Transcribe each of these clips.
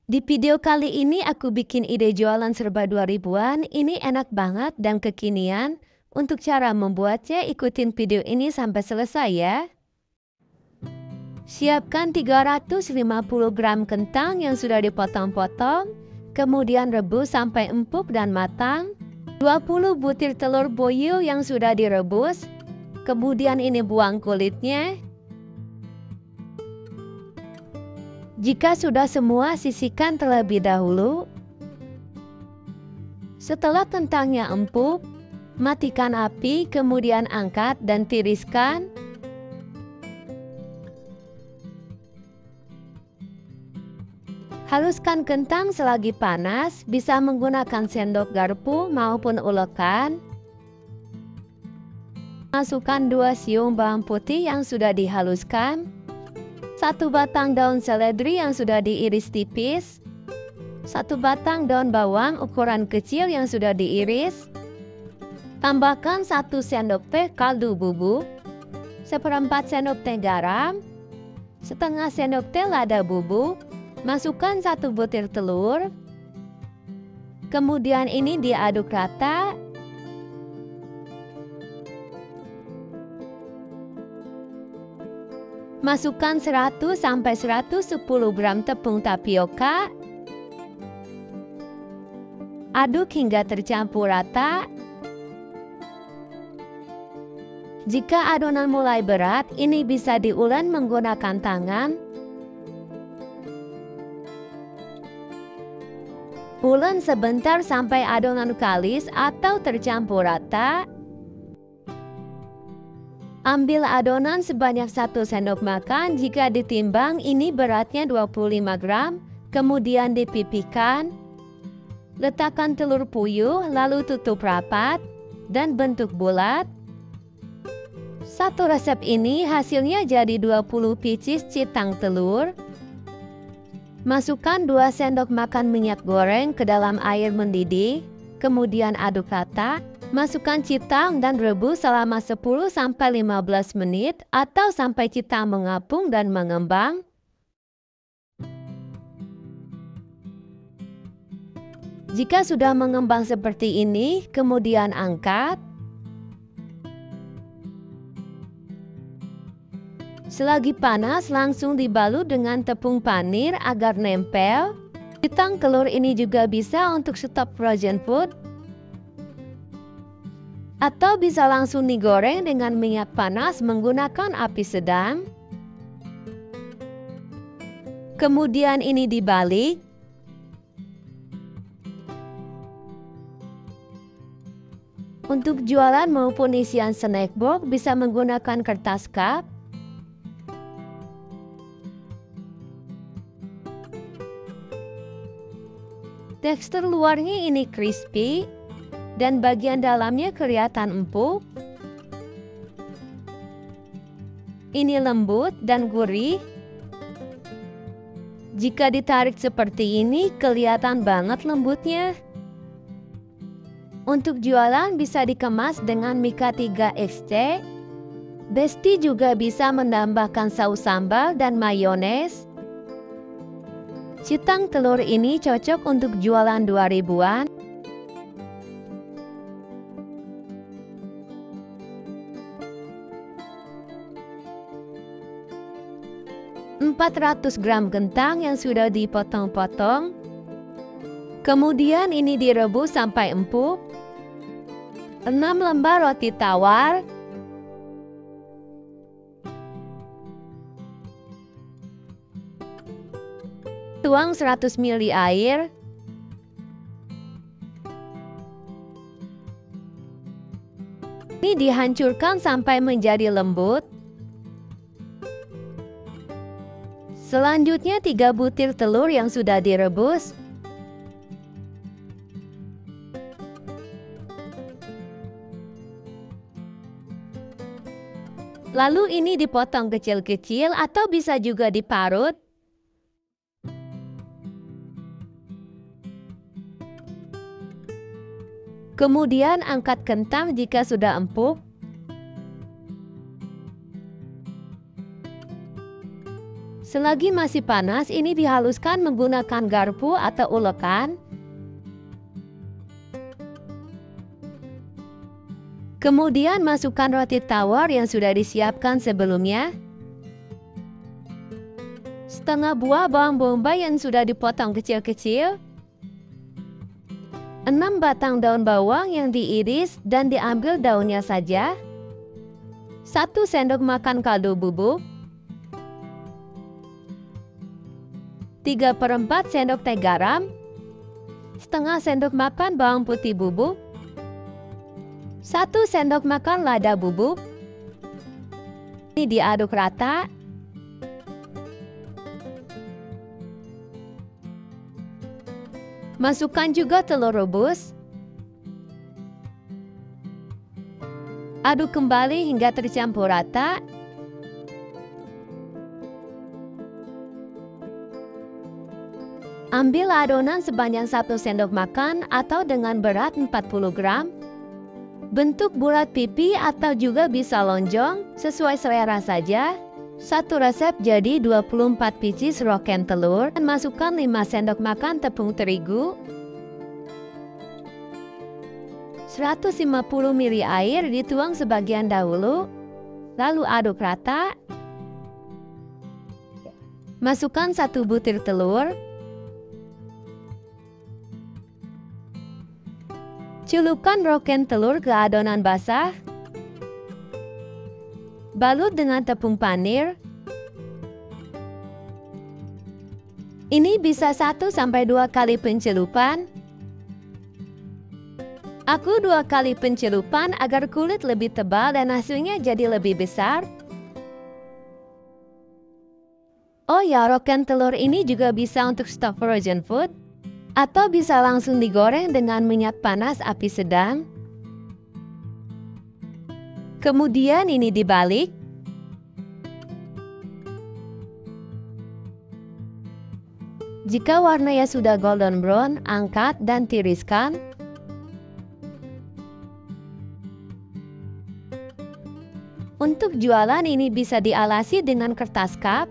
Di video kali ini aku bikin ide jualan serba 2000-an. Ini enak banget dan kekinian. Untuk cara membuatnya, ikutin video ini sampai selesai ya. Siapkan 350 gram kentang yang sudah dipotong-potong. Kemudian rebus sampai empuk dan matang. 20 butir telur boil yang sudah direbus. Kemudian ini buang kulitnya. Jika sudah semua, sisihkan terlebih dahulu. Setelah kentangnya empuk, matikan api, kemudian angkat dan tiriskan. Haluskan kentang selagi panas, bisa menggunakan sendok garpu maupun ulekan. Masukkan 2 siung bawang putih yang sudah dihaluskan. 1 batang daun seledri yang sudah diiris tipis, 1 batang daun bawang ukuran kecil yang sudah diiris. Tambahkan 1 sendok teh kaldu bubuk, 1/4 sendok teh garam, setengah sendok teh lada bubuk. Masukkan 1 butir telur. Kemudian ini diaduk rata. Masukkan 100–110 gram tepung tapioka. Aduk hingga tercampur rata. Jika adonan mulai berat, ini bisa diulen menggunakan tangan. Ulen sebentar sampai adonan kalis atau tercampur rata. Ambil adonan sebanyak 1 sendok makan. Jika ditimbang, ini beratnya 25 gram. Kemudian dipipihkan. Letakkan telur puyuh, lalu tutup rapat dan bentuk bulat. Satu resep ini hasilnya jadi 20 pieces citang telur. Masukkan 2 sendok makan minyak goreng ke dalam air mendidih. Kemudian aduk rata. Masukkan citang dan rebus selama 10–15 menit atau sampai citang mengapung dan mengembang. Jika sudah mengembang seperti ini, kemudian angkat. Selagi panas, langsung dibalut dengan tepung panir agar nempel. Citang telur ini juga bisa untuk stok frozen food. Atau bisa langsung digoreng dengan minyak panas menggunakan api sedang. Kemudian ini dibalik. Untuk jualan maupun isian snack box bisa menggunakan kertas cup. Tekstur luarnya ini crispy. Dan bagian dalamnya kelihatan empuk. Ini lembut dan gurih. Jika ditarik seperti ini, kelihatan banget lembutnya. Untuk jualan bisa dikemas dengan Mika 3XC. Besti juga bisa menambahkan saus sambal dan mayones. Citang telur ini cocok untuk jualan 2000-an. 400 gram kentang yang sudah dipotong-potong. Kemudian ini direbus sampai empuk. 6 lembar roti tawar. Tuang 100 ml air. Ini dihancurkan sampai menjadi lembut. Selanjutnya 3 butir telur yang sudah direbus. Lalu ini dipotong kecil-kecil atau bisa juga diparut. Kemudian angkat kentang jika sudah empuk. Selagi masih panas, ini dihaluskan menggunakan garpu atau ulekan. Kemudian masukkan roti tawar yang sudah disiapkan sebelumnya. Setengah buah bawang bombay yang sudah dipotong kecil-kecil. 6 batang daun bawang yang diiris dan diambil daunnya saja. 1 sendok makan kaldu bubuk. 3/4 sendok teh garam. Setengah sendok makan bawang putih bubuk. 1 sendok makan lada bubuk. Ini diaduk rata. Masukkan juga telur rebus. Aduk kembali hingga tercampur rata. Ambil adonan sebanyak 1 sendok makan atau dengan berat 40 gram. Bentuk bulat pipi atau juga bisa lonjong, sesuai selera saja. Satu resep jadi 24 pieces roken telur dan masukkan 5 sendok makan tepung terigu. 150 ml air dituang sebagian dahulu, lalu aduk rata. Masukkan 1 butir telur. Celupkan roken telur ke adonan basah. Balut dengan tepung panir. Ini bisa 1-2 kali pencelupan. Aku 2 kali pencelupan agar kulit lebih tebal dan hasilnya jadi lebih besar. Oh ya, roken telur ini juga bisa untuk stok frozen food. Atau bisa langsung digoreng dengan minyak panas api sedang. Kemudian ini dibalik. Jika warnanya sudah golden brown, angkat dan tiriskan. Untuk jualan ini bisa dialasi dengan kertas cup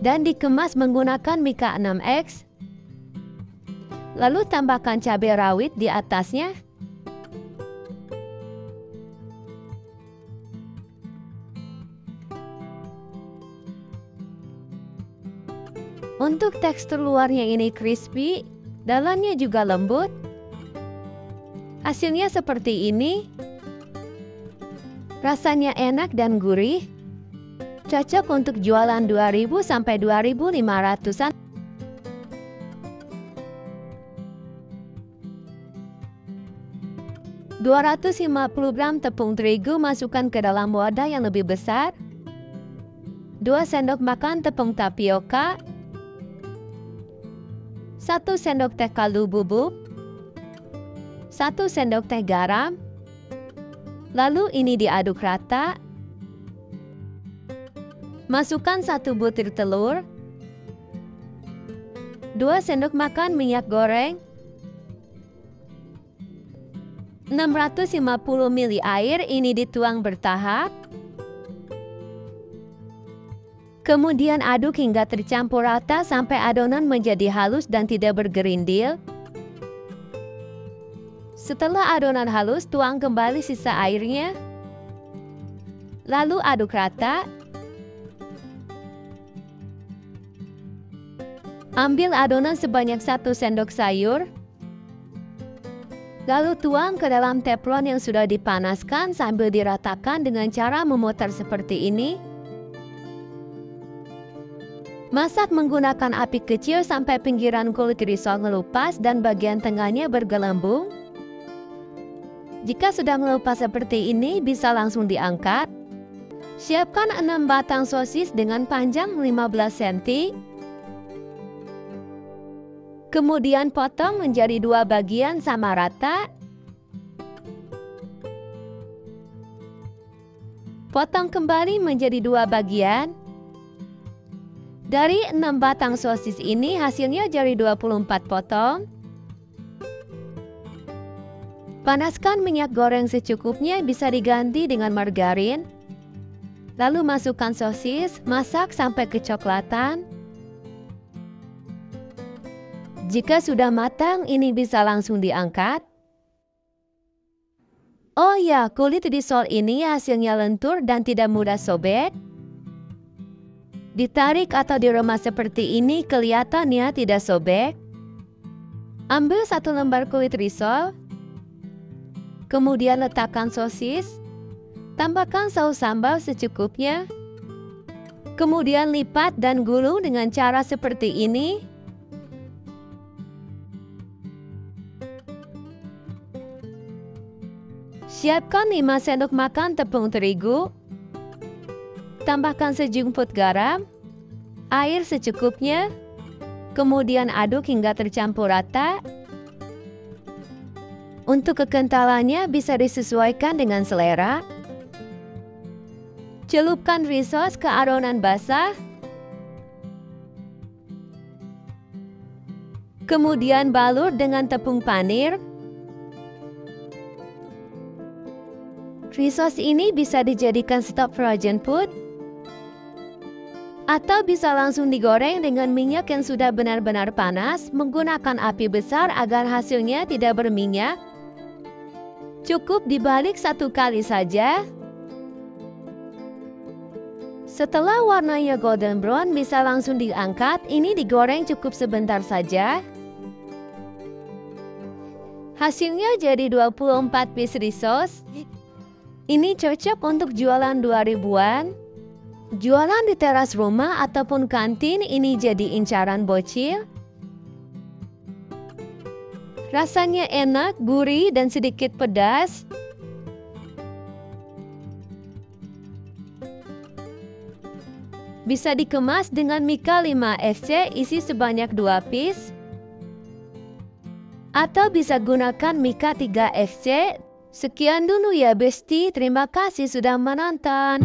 dan dikemas menggunakan mika 6X. Lalu tambahkan cabai rawit di atasnya. Untuk tekstur luarnya ini crispy, dalamnya juga lembut. Hasilnya seperti ini. Rasanya enak dan gurih. Cocok untuk jualan 2.000 sampai 2.500-an. ...250 gram tepung terigu masukkan ke dalam wadah yang lebih besar. 2 sendok makan tepung tapioka. 1 sendok teh kaldu bubuk. 1 sendok teh garam. Lalu ini diaduk rata. Masukkan 1 butir telur. 2 sendok makan minyak goreng. 650 ml air ini dituang bertahap. Kemudian aduk hingga tercampur rata sampai adonan menjadi halus dan tidak bergerindil. Setelah adonan halus, tuang kembali sisa airnya. Lalu aduk rata. Ambil adonan sebanyak 1 sendok sayur. Lalu tuang ke dalam teflon yang sudah dipanaskan sambil diratakan dengan cara memutar seperti ini. Masak menggunakan api kecil sampai pinggiran kulit risol melupas dan bagian tengahnya bergelembung. Jika sudah melupas seperti ini, bisa langsung diangkat. Siapkan 6 batang sosis dengan panjang 15 cm. Kemudian potong menjadi 2 bagian sama rata. Potong kembali menjadi 2 bagian. Dari 6 batang sosis ini hasilnya jadi 24 potong. Panaskan minyak goreng secukupnya, bisa diganti dengan margarin. Lalu masukkan sosis, masak sampai kecoklatan. Jika sudah matang, ini bisa langsung diangkat. Oh ya, kulit risol ini hasilnya lentur dan tidak mudah sobek. Ditarik atau diremas seperti ini kelihatannya tidak sobek. Ambil 1 lembar kulit risol. Kemudian letakkan sosis. Tambahkan saus sambal secukupnya. Kemudian lipat dan gulung dengan cara seperti ini. Siapkan 5 sendok makan tepung terigu. Tambahkan sejumput garam, air secukupnya. Kemudian aduk hingga tercampur rata. Untuk kekentalannya bisa disesuaikan dengan selera. Celupkan risol ke adonan basah. Kemudian balur dengan tepung panir. Risol ini bisa dijadikan stop frozen food atau bisa langsung digoreng dengan minyak yang sudah benar-benar panas menggunakan api besar agar hasilnya tidak berminyak. Cukup dibalik 1 kali saja. Setelah warnanya golden brown bisa langsung diangkat. Ini digoreng cukup sebentar saja. Hasilnya jadi 24 piece risol. Ini cocok untuk jualan 2000-an. Jualan di teras rumah ataupun kantin, ini jadi incaran bocil. Rasanya enak, gurih, dan sedikit pedas. Bisa dikemas dengan Mika 5FC isi sebanyak 2 piece. Atau bisa gunakan Mika 3FC. Sekian dulu ya Besti, terima kasih sudah menonton.